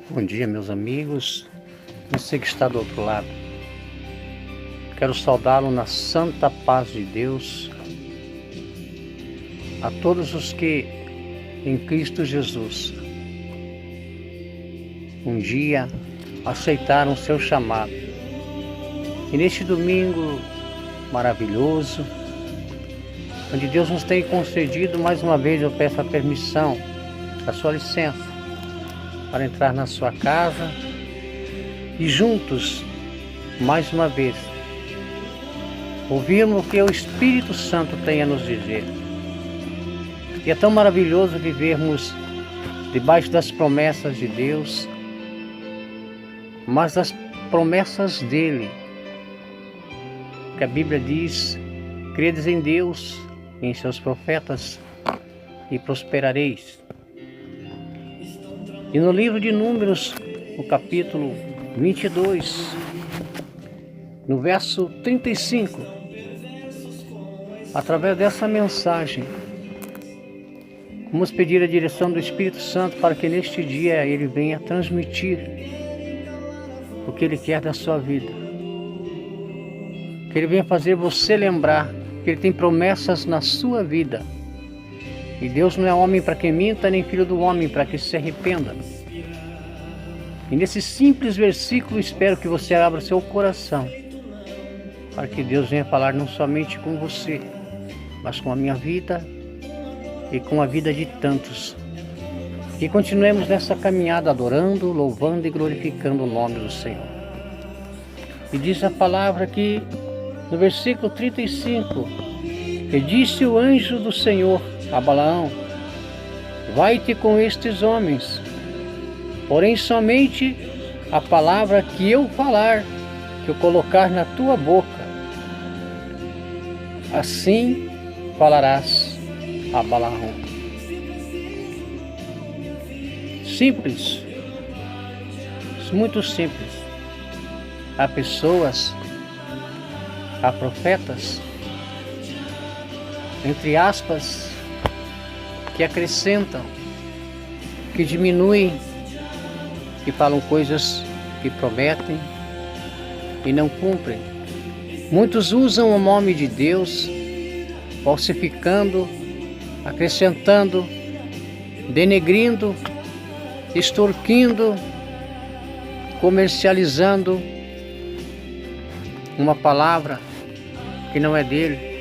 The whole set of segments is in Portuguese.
Bom dia, meus amigos, você que está do outro lado. Quero saudá-lo na santa paz de Deus, a todos os que em Cristo Jesus um dia aceitaram o seu chamado. E neste domingo maravilhoso, onde Deus nos tem concedido, mais uma vez eu peço a permissão, a sua licença, para entrar na sua casa e juntos, mais uma vez, ouvirmos o que o Espírito Santo tem a nos dizer. E é tão maravilhoso vivermos debaixo das promessas de Deus, mas das promessas dele, que a Bíblia diz: credes em Deus e em seus profetas e prosperareis. E no livro de Números, no capítulo 22, no verso 35, através dessa mensagem, vamos pedir a direção do Espírito Santo para que neste dia ele venha transmitir o que ele quer da sua vida. Que ele venha fazer você lembrar que ele tem promessas na sua vida. E Deus não é homem para que minta, nem filho do homem para que se arrependa. E nesse simples versículo espero que você abra seu coração, para que Deus venha falar não somente com você, mas com a minha vida e com a vida de tantos. E continuemos nessa caminhada adorando, louvando e glorificando o nome do Senhor. E diz a palavra aqui no versículo 35, e disse o anjo do Senhor a Balaão: vai-te com estes homens, porém somente a palavra que eu falar, que eu colocar na tua boca, assim falarás a Balaão. Simples, muito simples. Há pessoas, há profetas, entre aspas, que acrescentam, que diminuem, que falam coisas que prometem e não cumprem. Muitos usam o nome de Deus, falsificando, acrescentando, denegrindo, extorquindo, comercializando uma palavra que não é dele.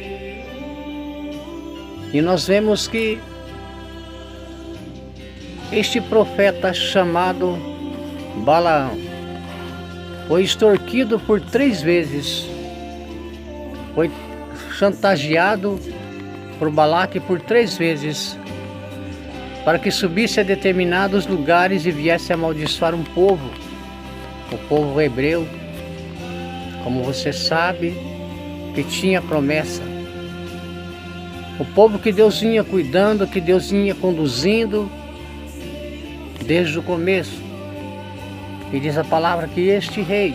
E nós vemos que este profeta chamado Balaão foi extorquido por 3 vezes, foi chantageado por Balaque por 3 vezes, para que subisse a determinados lugares e viesse amaldiçoar um povo, o povo hebreu, como você sabe, que tinha promessa. O povo que Deus vinha cuidando, que Deus vinha conduzindo desde o começo. E diz a palavra que este rei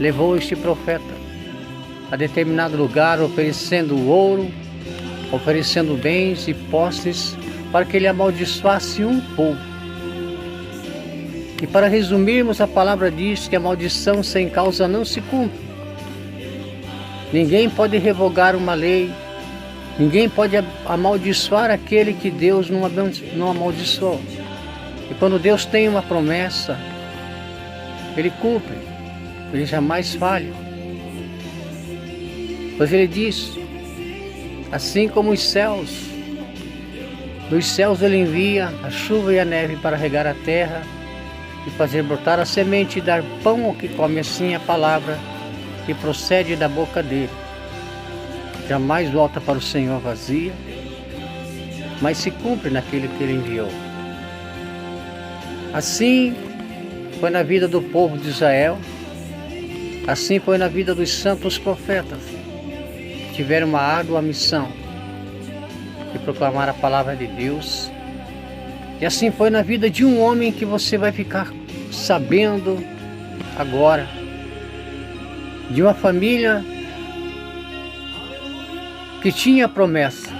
levou este profeta a determinado lugar, oferecendo ouro, oferecendo bens e posses, para que ele amaldiçoasse um povo. E para resumirmos, a palavra diz que a maldição sem causa não se cumpre. Ninguém pode revogar uma lei, ninguém pode amaldiçoar aquele que Deus não amaldiçoou. E quando Deus tem uma promessa, ele cumpre, ele jamais falha. Pois ele diz: assim como os céus, dos céus ele envia a chuva e a neve para regar a terra e fazer brotar a semente e dar pão ao que come, assim a palavra que procede da boca dele jamais volta para o Senhor vazia, mas se cumpre naquilo que ele enviou. Assim foi na vida do povo de Israel, assim foi na vida dos santos profetas, que tiveram uma árdua missão de proclamar a palavra de Deus. E assim foi na vida de um homem que você vai ficar sabendo agora, de uma família que tinha a promessa,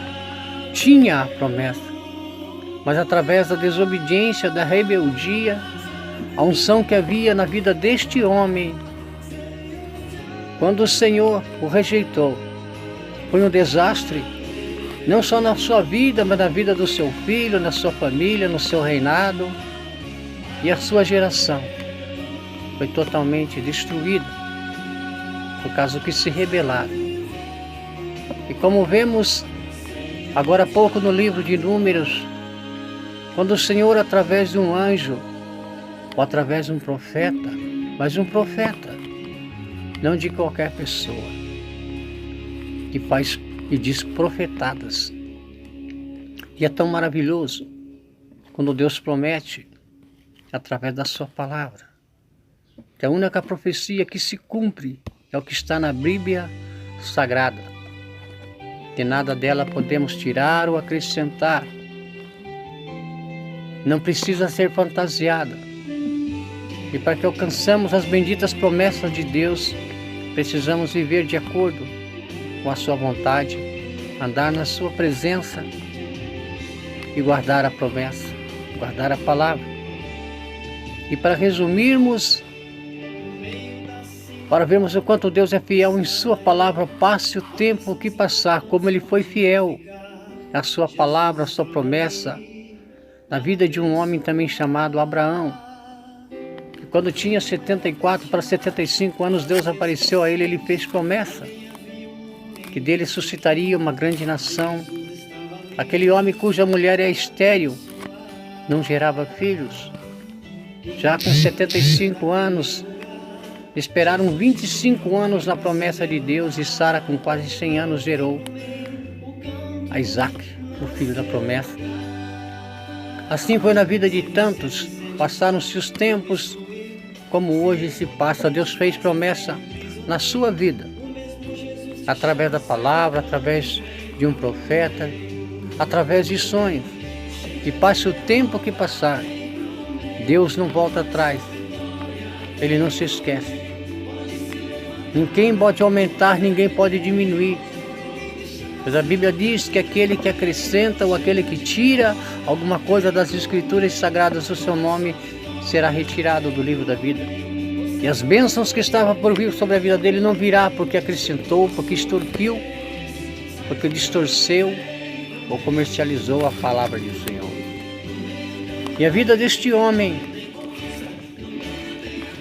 mas através da desobediência, da rebeldia, a unção que havia na vida deste homem, quando o Senhor o rejeitou, foi um desastre, não só na sua vida, mas na vida do seu filho, na sua família, no seu reinado, e a sua geração foi totalmente destruída, por causa que se rebelaram. E como vemos agora há pouco no livro de Números, quando o Senhor, através de um anjo, ou através de um profeta, mas um profeta, não de qualquer pessoa, que faz e diz profetadas. E é tão maravilhoso quando Deus promete, através da sua palavra, que a única profecia que se cumpre é o que está na Bíblia Sagrada, que nada dela podemos tirar ou acrescentar, não precisa ser fantasiada. E para que alcançamos as benditas promessas de Deus, precisamos viver de acordo com a sua vontade, andar na sua presença e guardar a promessa, guardar a palavra. E para resumirmos, para vermos o quanto Deus é fiel em sua palavra, passe o tempo que passar, como Ele foi fiel à sua palavra, à sua promessa, na vida de um homem também chamado Abraão. E quando tinha 74 para 75 anos, Deus apareceu a ele, Ele fez promessa que dele suscitaria uma grande nação. Aquele homem cuja mulher é estéril, não gerava filhos. Já com 75 anos, esperaram 25 anos na promessa de Deus, e Sara, com quase 100 anos, gerou a Isaac, o filho da promessa. Assim foi na vida de tantos, passaram-se os tempos como hoje se passa. Deus fez promessa na sua vida, através da palavra, através de um profeta, através de sonhos. E passe o tempo que passar, Deus não volta atrás, Ele não se esquece. Ninguém pode aumentar, ninguém pode diminuir. Pois a Bíblia diz que aquele que acrescenta ou aquele que tira alguma coisa das Escrituras Sagradas, o seu nome será retirado do livro da vida. E as bênçãos que estavam por vir sobre a vida dele não virá porque acrescentou, porque extorquiu, porque distorceu ou comercializou a palavra do Senhor. E a vida deste homem,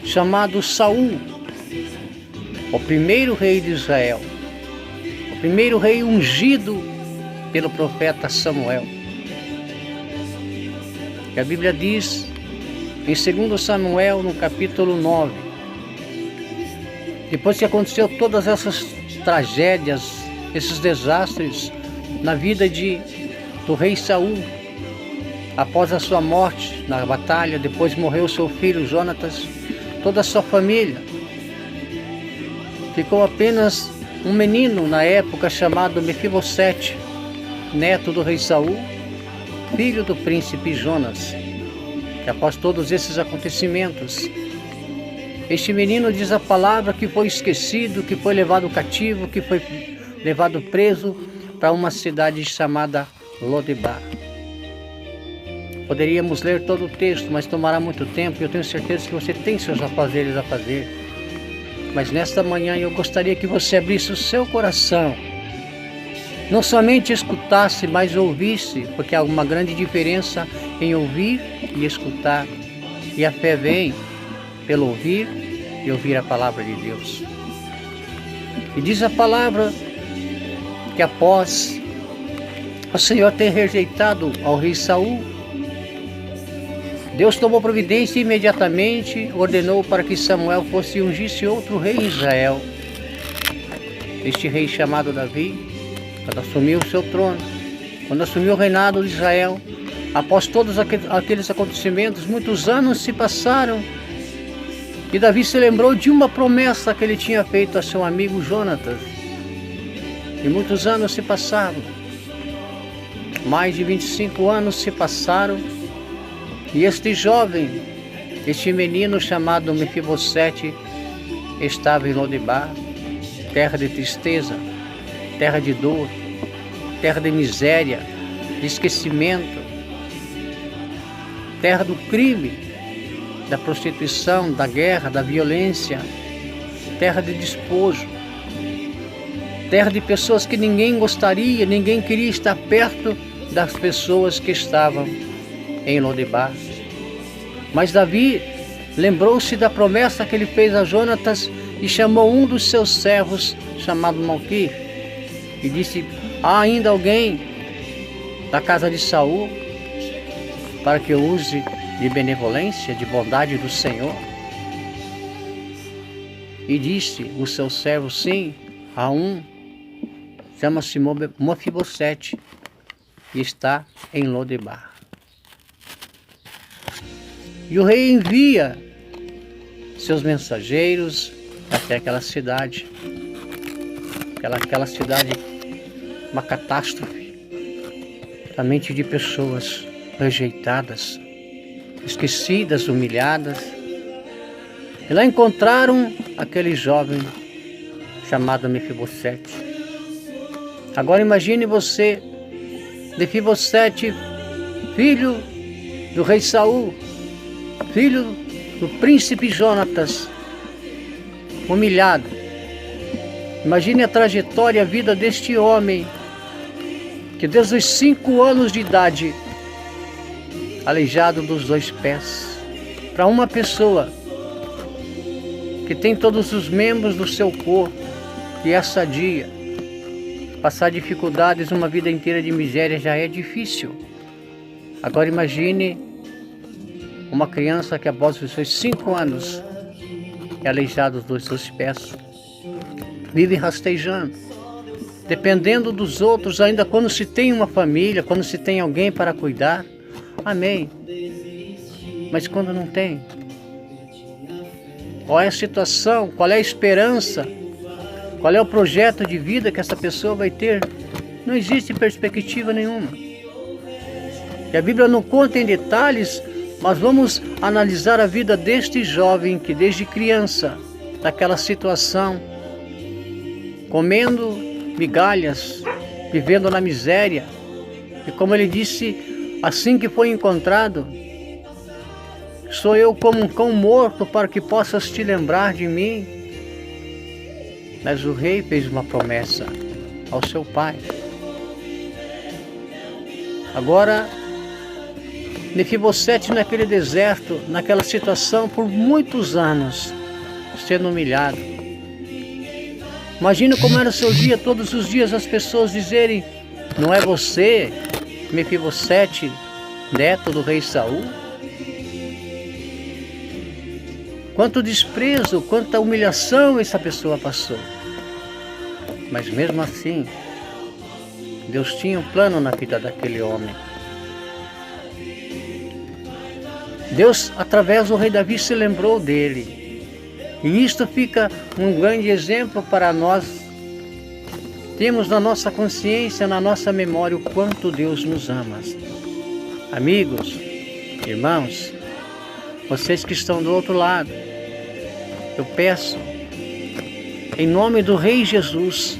chamado Saul, o primeiro rei de Israel, o primeiro rei ungido pelo profeta Samuel. Que a Bíblia diz em 2 Samuel, no capítulo 9, depois que aconteceu todas essas tragédias, esses desastres na vida do rei Saul, após a sua morte na batalha, depois morreu seu filho Jonatas, toda a sua família, ficou apenas um menino na época chamado Mefibosete, neto do rei Saul, filho do príncipe Jonas. Que após todos esses acontecimentos, este menino, diz a palavra, que foi esquecido, que foi levado cativo, que foi levado preso para uma cidade chamada Lodebar. Poderíamos ler todo o texto, mas tomará muito tempo, e eu tenho certeza que você tem seus afazeres a fazer. Mas nesta manhã eu gostaria que você abrisse o seu coração, não somente escutasse, mas ouvisse, porque há uma grande diferença em ouvir e escutar. E a fé vem pelo ouvir e ouvir a palavra de Deus. E diz a palavra que após o Senhor ter rejeitado ao rei Saul, Deus tomou providência e imediatamente ordenou para que Samuel fosse ungisse outro rei em Israel. Este rei chamado Davi, quando assumiu o seu trono, quando assumiu o reinado de Israel, após todos aqueles acontecimentos, muitos anos se passaram, e Davi se lembrou de uma promessa que ele tinha feito a seu amigo Jonatas. E muitos anos se passaram, mais de 25 anos se passaram, e este jovem, este menino chamado Mefibosete, estava em Lodebar, terra de tristeza, terra de dor, terra de miséria, de esquecimento, terra do crime, da prostituição, da guerra, da violência, terra de despojo, terra de pessoas que ninguém gostaria, ninguém queria estar perto das pessoas que estavam em Lodebar. Mas Davi lembrou-se da promessa que ele fez a Jonatas e chamou um dos seus servos, chamado Malqui, e disse: há ainda alguém da casa de Saul para que eu use de benevolência, de bondade do Senhor? E disse o seu servo: sim, há um, chama-se Mefibosete e está em Lodebar. E o rei envia seus mensageiros até aquela cidade. Aquela cidade, uma catástrofe, a mente de pessoas rejeitadas, esquecidas, humilhadas. E lá encontraram aquele jovem chamado Mefibosete. Agora imagine você, Mefibosete, filho do rei Saul, filho do príncipe Jonatas, humilhado. Imagine a trajetória, a vida deste homem, que desde os 5 anos de idade, aleijado dos 2 pés, para uma pessoa que tem todos os membros do seu corpo, que é sadia, passar dificuldades, uma vida inteira de miséria já é difícil. Agora imagine uma criança que após os seus 5 anos é aleijado dos 2 pés, vive rastejando, dependendo dos outros, ainda quando se tem uma família, quando se tem alguém para cuidar, amém. Mas quando não tem, qual é a situação, qual é a esperança, qual é o projeto de vida que essa pessoa vai ter? Não existe perspectiva nenhuma. E a Bíblia não conta em detalhes, mas vamos analisar a vida deste jovem que desde criança, naquela situação, comendo migalhas, vivendo na miséria. E como ele disse, assim que foi encontrado: sou eu como um cão morto para que possas te lembrar de mim. Mas o rei fez uma promessa ao seu pai. Agora, Mefibosete naquele deserto, naquela situação por muitos anos, sendo humilhado. Imagina como era o seu dia, todos os dias as pessoas dizerem: não é você, Mefibosete, neto do rei Saul? Quanto desprezo, quanta humilhação essa pessoa passou. Mas mesmo assim, Deus tinha um plano na vida daquele homem. Deus, através do rei Davi, se lembrou dele. E isto fica um grande exemplo para nós. Temos na nossa consciência, na nossa memória, o quanto Deus nos ama. Amigos, irmãos, vocês que estão do outro lado, eu peço, em nome do Rei Jesus,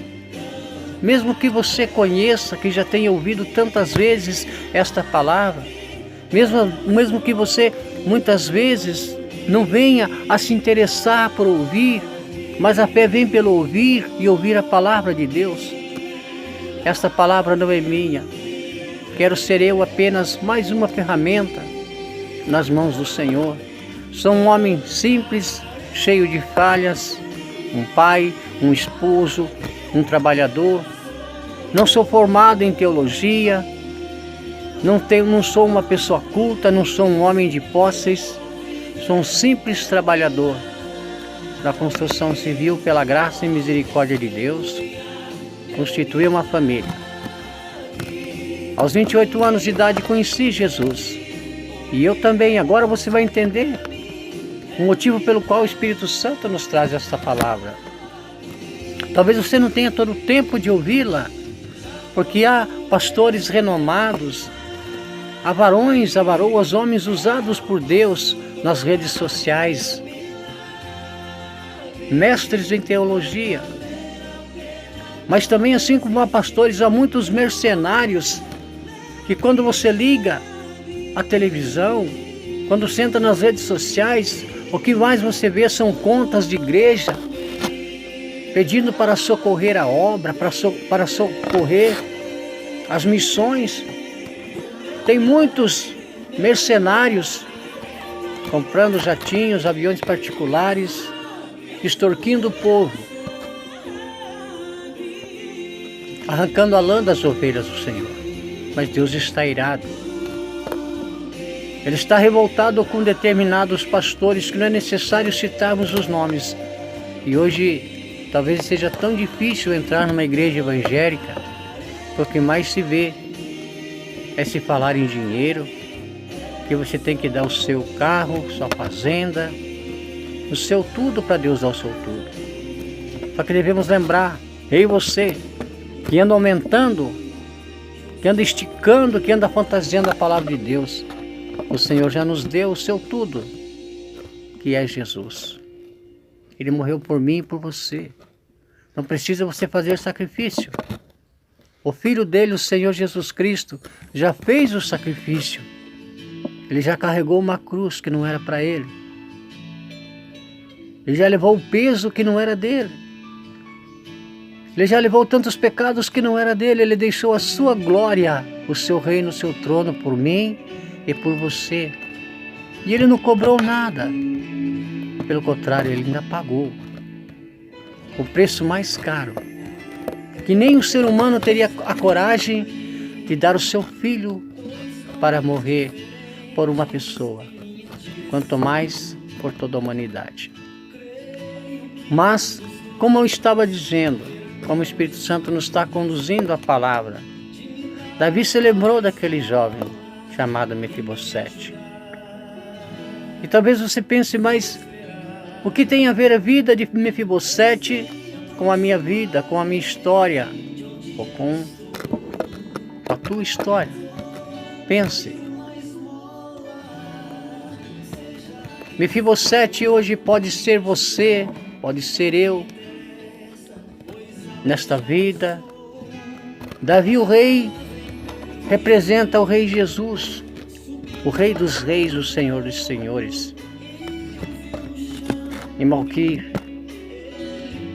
mesmo que você conheça, que já tenha ouvido tantas vezes esta palavra, mesmo que você muitas vezes não venha a se interessar por ouvir, mas a fé vem pelo ouvir e ouvir a palavra de Deus. Esta palavra não é minha, quero ser eu apenas mais uma ferramenta nas mãos do Senhor. Sou um homem simples, cheio de falhas, um pai, um esposo, um trabalhador. Não sou formado em teologia, não sou uma pessoa culta, não sou um homem de posses, sou um simples trabalhador da construção civil. Pela graça e misericórdia de Deus, constituí uma família. Aos 28 anos de idade conheci Jesus, e eu também. Agora você vai entender o motivo pelo qual o Espírito Santo nos traz esta palavra. Talvez você não tenha todo o tempo de ouvi-la, porque há pastores renomados, há varões, há varoas, homens usados por Deus nas redes sociais, mestres em teologia. Mas também, assim como há pastores, há muitos mercenários que, quando você liga a televisão, Quando senta nas redes sociais, o que mais você vê são contas de igreja pedindo para socorrer a obra, para socorrer as missões. Tem muitos mercenários comprando jatinhos, aviões particulares, extorquindo o povo, arrancando a lã das ovelhas do Senhor. Mas Deus está irado. Ele está revoltado com determinados pastores que não é necessário citarmos os nomes. E hoje talvez seja tão difícil entrar numa igreja evangélica, porque o que mais se vê é se falar em dinheiro, que você tem que dar o seu carro, sua fazenda, o seu tudo para Deus dar o seu tudo. Só que devemos lembrar, eu e você, que anda aumentando, que anda esticando, que anda fantasiando a palavra de Deus, o Senhor já nos deu o seu tudo, que é Jesus. Ele morreu por mim e por você. Não precisa você fazer sacrifício. O Filho dele, o Senhor Jesus Cristo, já fez o sacrifício. Ele já carregou uma cruz que não era para ele. Ele já levou o peso que não era dele. Ele já levou tantos pecados que não era dele. Ele deixou a sua glória, o seu reino, o seu trono por mim e por você. E ele não cobrou nada. Pelo contrário, ele ainda pagou o preço mais caro, que nem o ser humano teria a coragem de dar o seu filho para morrer por uma pessoa, quanto mais por toda a humanidade. Mas, como eu estava dizendo, como o Espírito Santo nos está conduzindo a palavra, Davi se lembrou daquele jovem chamado Mefibosete. E talvez você pense, mas o que tem a ver a vida de Mefibosete com a minha vida, com a minha história, ou com a tua história? Pense. Mefibosete hoje pode ser você, pode ser eu, nesta vida. Davi, o rei, representa o Rei Jesus, o Rei dos Reis, o Senhor dos Senhores. E Malqui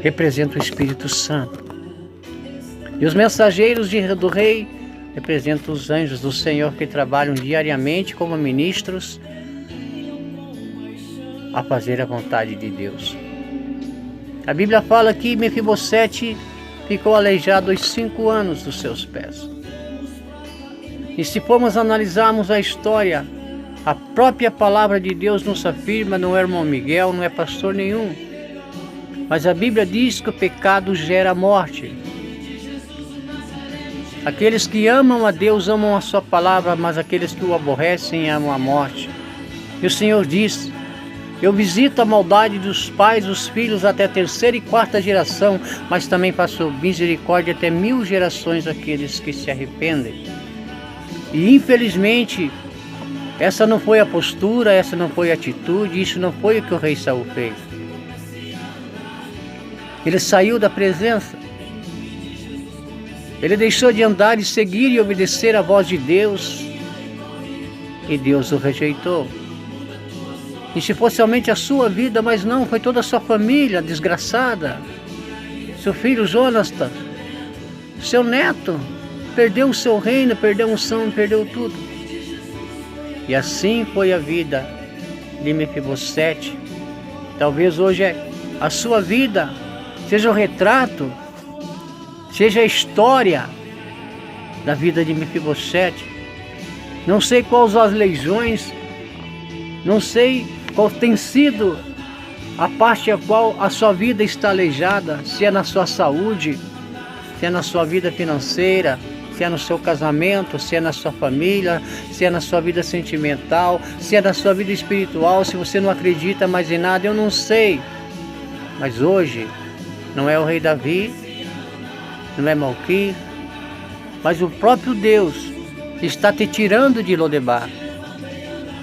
representa o Espírito Santo. E os mensageiros do Rei representam os anjos do Senhor que trabalham diariamente como ministros a fazer a vontade de Deus. A Bíblia fala que Mefibosete ficou aleijado aos 5 anos dos seus pés. E se formos analisarmos a história, a própria palavra de Deus nos afirma, não é irmão Miguel, não é pastor nenhum, mas a Bíblia diz que o pecado gera morte. Aqueles que amam a Deus amam a sua palavra, mas aqueles que o aborrecem amam a morte. E o Senhor diz: eu visito a maldade dos pais, dos filhos até a 3ª e 4ª geração, mas também faço misericórdia até 1000 gerações daqueles que se arrependem. E infelizmente, essa não foi a postura, essa não foi a atitude, isso não foi o que o rei Saul fez. Ele saiu da presença. Ele deixou de andar e seguir e obedecer a voz de Deus. E Deus o rejeitou. E se fosse somente a sua vida, mas não, foi toda a sua família desgraçada. Seu filho Jonastas, seu neto, perdeu o seu reino, perdeu a unção, perdeu tudo. E assim foi a vida de Mefibosete. Talvez hoje a sua vida seja o retrato, seja a história da vida de Mefibosete. Não sei quais as legiões, não sei qual tem sido a parte a qual a sua vida está aleijada, se é na sua saúde, se é na sua vida financeira, se é no seu casamento, se é na sua família, se é na sua vida sentimental, se é na sua vida espiritual, se você não acredita mais em nada, eu não sei. Mas hoje não é o rei Davi, não é Malqui, mas o próprio Deus está te tirando de Lodebar.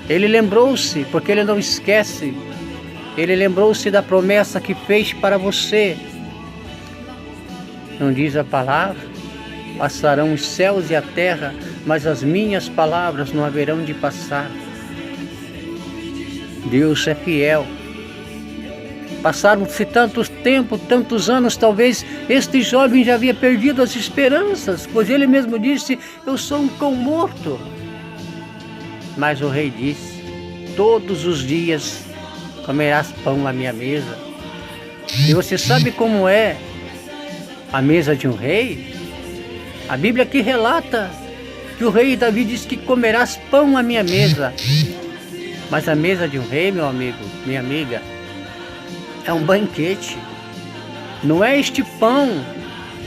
Ele lembrou-se, porque ele não esquece, ele lembrou-se da promessa que fez para você. Não diz a palavra? Passarão os céus e a terra, mas as minhas palavras não haverão de passar. Deus é fiel. Passaram-se tanto tempo, tantos anos, talvez este jovem já havia perdido as esperanças, pois ele mesmo disse: eu sou um cão morto. Mas o rei disse: todos os dias comerás pão à minha mesa. E você sabe como é a mesa de um rei? A Bíblia aqui relata que o rei Davi disse que comerás pão à minha mesa. Mas a mesa de um rei, meu amigo, minha amiga, é um banquete. Não é este pão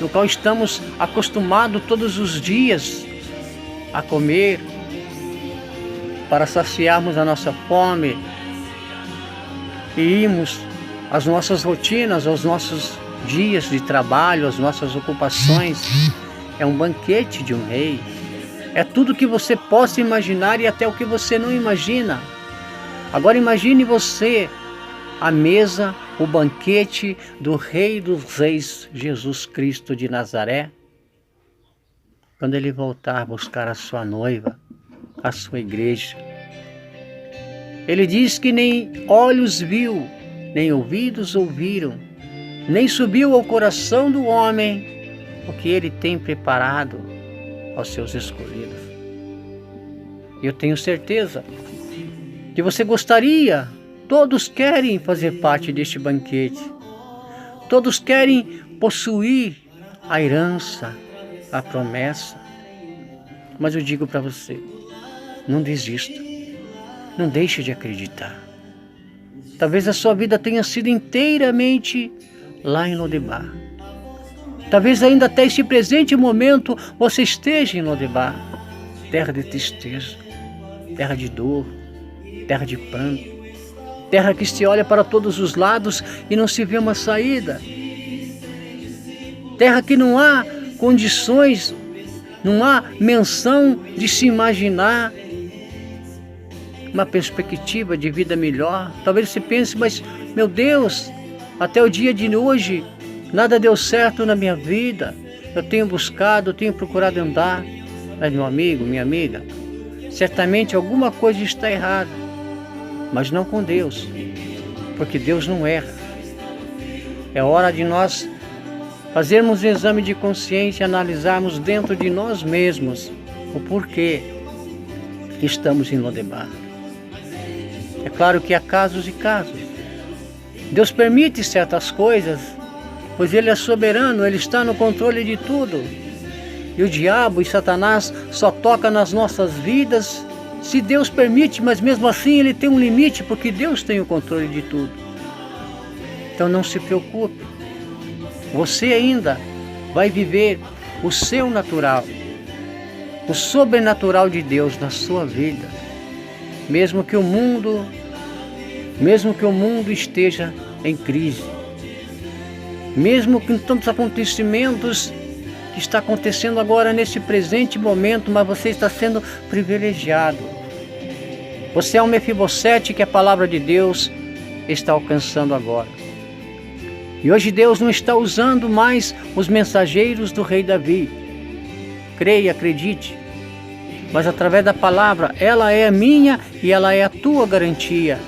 no qual estamos acostumados todos os dias a comer para saciarmos a nossa fome e irmos às nossas rotinas, aos nossos dias de trabalho, às nossas ocupações. É um banquete de um rei. É tudo que você possa imaginar e até o que você não imagina. Agora imagine você a mesa, o banquete do Rei dos Reis, Jesus Cristo de Nazaré, quando ele voltar a buscar a sua noiva, a sua igreja. Ele diz que nem olhos viu, nem ouvidos ouviram, nem subiu ao coração do homem o que ele tem preparado aos seus escolhidos. Eu tenho certeza que você gostaria, todos querem fazer parte deste banquete, todos querem possuir a herança, a promessa. Mas eu digo para você, não desista, não deixe de acreditar. Talvez a sua vida tenha sido inteiramente lá em Lodebar. Talvez ainda até este presente momento você esteja em Lodebar, terra de tristeza, terra de dor, terra de pranto, terra que se olha para todos os lados e não se vê uma saída, terra que não há condições, não há menção de se imaginar uma perspectiva de vida melhor. Talvez você pense, mas meu Deus, até o dia de hoje nada deu certo na minha vida, eu tenho buscado, eu tenho procurado andar. Mas meu amigo, minha amiga, certamente alguma coisa está errada, mas não com Deus, porque Deus não erra. É hora de nós fazermos um exame de consciência, analisarmos dentro de nós mesmos o porquê estamos em Lodebar. É claro que há casos e casos. Deus permite certas coisas, pois Ele é soberano, Ele está no controle de tudo. E o diabo e Satanás só toca nas nossas vidas se Deus permite, mas mesmo assim Ele tem um limite, porque Deus tem o controle de tudo. Então não se preocupe, você ainda vai viver o seu natural, o sobrenatural de Deus na sua vida, mesmo que o mundo esteja em crise, mesmo com tantos acontecimentos que está acontecendo agora nesse presente momento, mas você está sendo privilegiado. Você é um Mefibosete que a palavra de Deus está alcançando agora. E hoje Deus não está usando mais os mensageiros do rei Davi. Creia, acredite. Mas através da palavra, ela é a minha e ela é a tua garantia.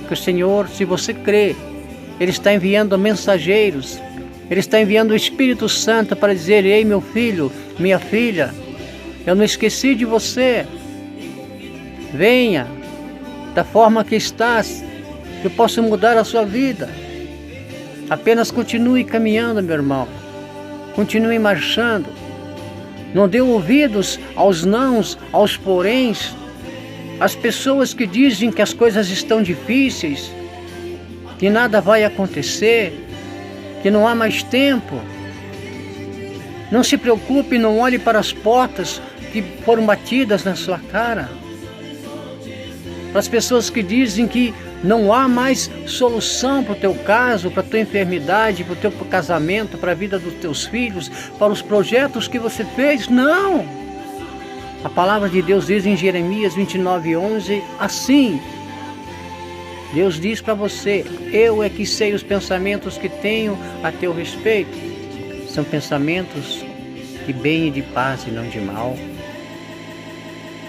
Que o Senhor, se você crê, Ele está enviando mensageiros, Ele está enviando o Espírito Santo para dizer: ei, meu filho, minha filha, eu não esqueci de você. Venha, da forma que estás, que eu possa mudar a sua vida. Apenas continue caminhando, meu irmão. Continue marchando. Não dê ouvidos aos nãos, aos poréns, às pessoas que dizem que as coisas estão difíceis, que nada vai acontecer, que não há mais tempo. Não se preocupe, não olhe para as portas que foram batidas na sua cara. Para as pessoas que dizem que não há mais solução para o teu caso, para a tua enfermidade, para o teu casamento, para a vida dos teus filhos, para os projetos que você fez. Não! A palavra de Deus diz em Jeremias 29:11, assim: Deus diz para você: eu é que sei os pensamentos que tenho a teu respeito. São pensamentos de bem e de paz e não de mal.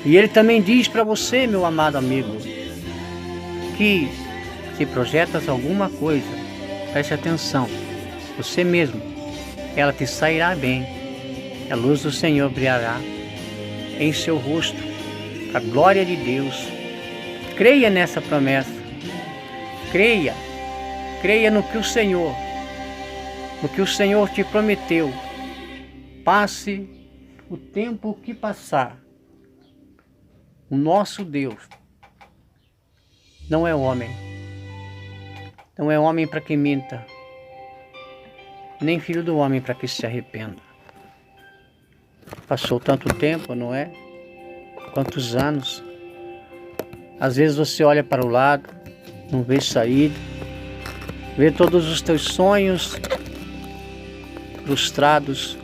E Ele também diz para você, meu amado amigo, que, se projetas alguma coisa, preste atenção, você mesmo, ela te sairá bem. A luz do Senhor brilhará em seu rosto, a glória de Deus. Creia nessa promessa. Creia no que o Senhor te prometeu. Passe o tempo que passar. O nosso Deus não é homem. Não é homem para que minta, nem filho do homem para que se arrependa. Passou tanto tempo, não é? Quantos anos? Às vezes você olha para o lado, não vê saída, vê todos os teus sonhos frustrados,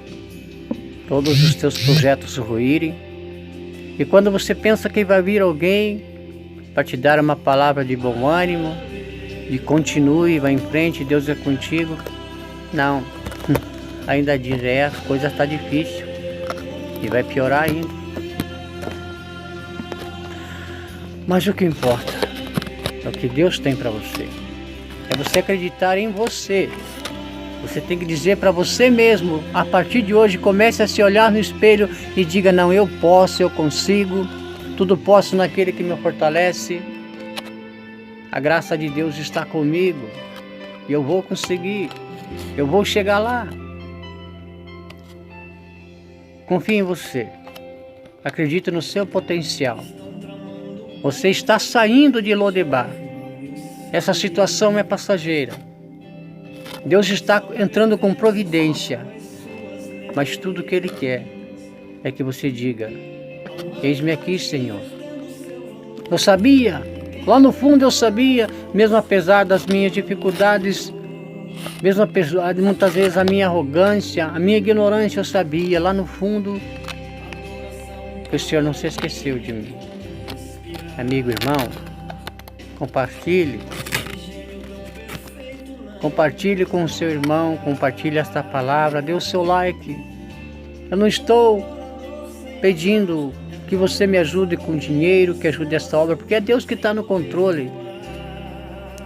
todos os teus projetos ruírem. E quando você pensa que vai vir alguém para te dar uma palavra de bom ânimo, de continue, vai em frente, Deus é contigo, não, ainda diz, a coisa está difícil e vai piorar ainda. Mas o que importa é o que Deus tem para você. É você acreditar em você. Você tem que dizer para você mesmo, a partir de hoje, comece a se olhar no espelho e diga, não, eu posso, eu consigo, tudo posso naquele que me fortalece. A graça de Deus está comigo e eu vou conseguir, eu vou chegar lá. Confie em você, acredite no seu potencial. Você está saindo de Lodebar. Essa situação é passageira. Deus está entrando com providência. Mas tudo que Ele quer é que você diga, eis-me aqui, Senhor. Eu sabia, lá no fundo eu sabia, mesmo apesar das minhas dificuldades, mesmo apesar de muitas vezes a minha arrogância, a minha ignorância, eu sabia lá no fundo que o Senhor não se esqueceu de mim. Amigo, irmão, compartilhe com o seu irmão, compartilhe esta palavra, dê o seu like. Eu não estou pedindo que você me ajude com dinheiro, que ajude esta obra, porque é Deus que está no controle.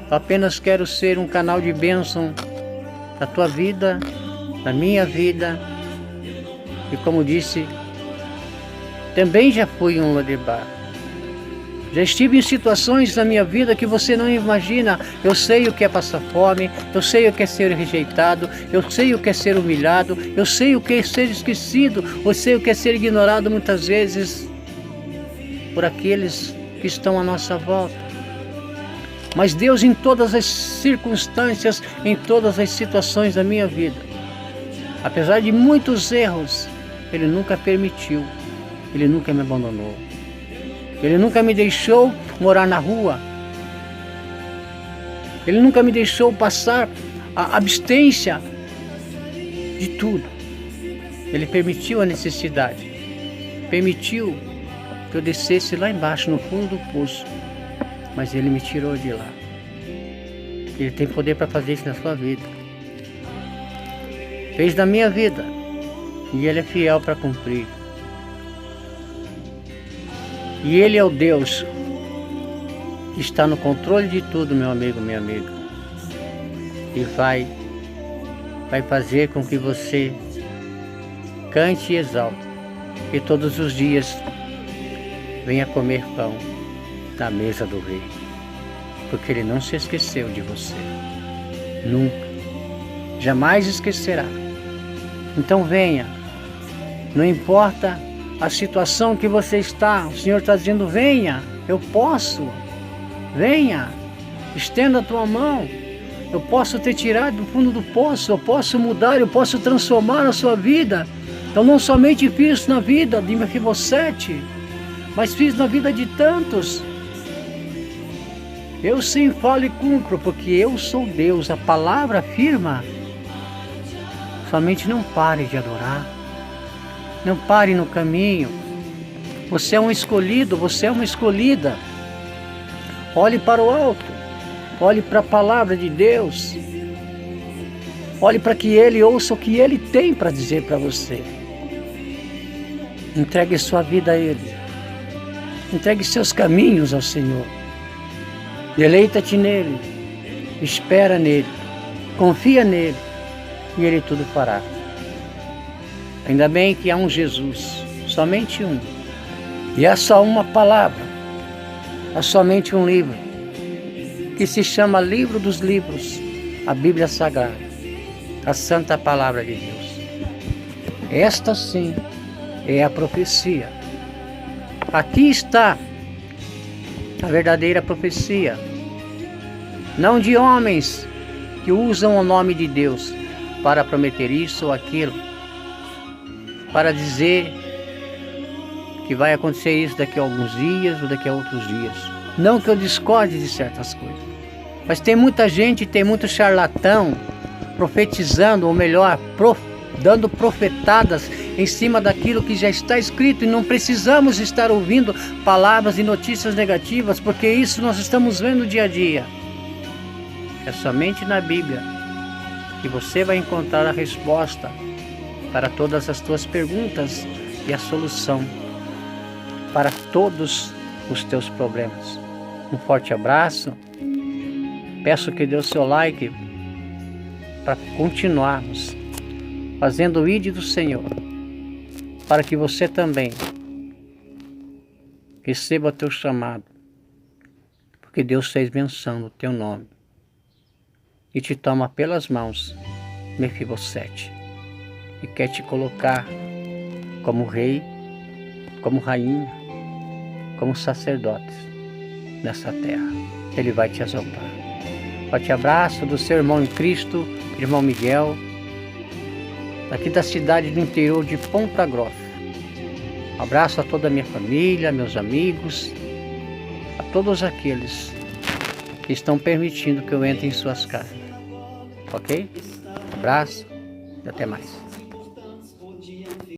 Eu apenas quero ser um canal de bênção na tua vida, na minha vida. E como disse, também já fui um Lodebar. Já estive em situações na minha vida que você não imagina. Eu sei o que é passar fome, eu sei o que é ser rejeitado, eu sei o que é ser humilhado, eu sei o que é ser esquecido, eu sei o que é ser ignorado muitas vezes por aqueles que estão à nossa volta. Mas Deus, em todas as circunstâncias, em todas as situações da minha vida, apesar de muitos erros, Ele nunca permitiu, Ele nunca me abandonou. Ele nunca me deixou morar na rua. Ele nunca me deixou passar a abstência de tudo. Ele permitiu a necessidade. Permitiu que eu descesse lá embaixo, no fundo do poço. Mas Ele me tirou de lá. Ele tem poder para fazer isso na sua vida. Fez na minha vida. E Ele é fiel para cumprir. E Ele é o Deus que está no controle de tudo, meu amigo, minha amiga. E vai fazer com que você cante e exalte. E todos os dias venha comer pão na mesa do Rei. Porque Ele não se esqueceu de você. Nunca. Jamais esquecerá. Então venha. Não importa a situação que você está, o Senhor está dizendo, venha, eu posso, venha, estenda a tua mão, eu posso te tirar do fundo do poço, eu posso mudar, eu posso transformar a sua vida. Eu não somente fiz na vida de Mefibosete, mas fiz na vida de tantos. Eu sim falo e cumpro, porque eu sou Deus, a palavra afirma. Somente não pare de adorar. Não pare no caminho. Você é um escolhido, você é uma escolhida. Olhe para o alto. Olhe para a palavra de Deus. Olhe para que Ele ouça o que Ele tem para dizer para você. Entregue sua vida a Ele. Entregue seus caminhos ao Senhor. Deleita-te nele, espera nele, confia nele e ele tudo fará. Ainda bem que há um Jesus, somente um. E há só uma palavra, há somente um livro, que se chama Livro dos Livros, a Bíblia Sagrada, a Santa Palavra de Deus. Esta sim é a profecia. Aqui está a verdadeira profecia, não de homens que usam o nome de Deus para prometer isso ou aquilo, para dizer que vai acontecer isso daqui a alguns dias ou daqui a outros dias. Não que eu discorde de certas coisas, mas tem muita gente, tem muito charlatão profetizando, ou melhor, dando profetadas em cima daquilo que já está escrito, e não precisamos estar ouvindo palavras e notícias negativas, porque isso nós estamos vendo dia a dia. É somente na Bíblia que você vai encontrar a resposta para todas as tuas perguntas e a solução para todos os teus problemas. Um forte abraço. Peço que dê o seu like para continuarmos fazendo o ID do Senhor, para que você também receba o teu chamado, porque Deus fez menção do teu nome e te toma pelas mãos, Mefibosete, e quer te colocar como rei, como rainha, como sacerdote nessa terra. Ele vai te exaltar. Forte abraço do seu irmão em Cristo, irmão Miguel, daqui da cidade do interior de Ponta Grossa. Um abraço a toda a minha família, meus amigos, a todos aqueles que estão permitindo que eu entre em suas casas. Ok? Um abraço e até mais.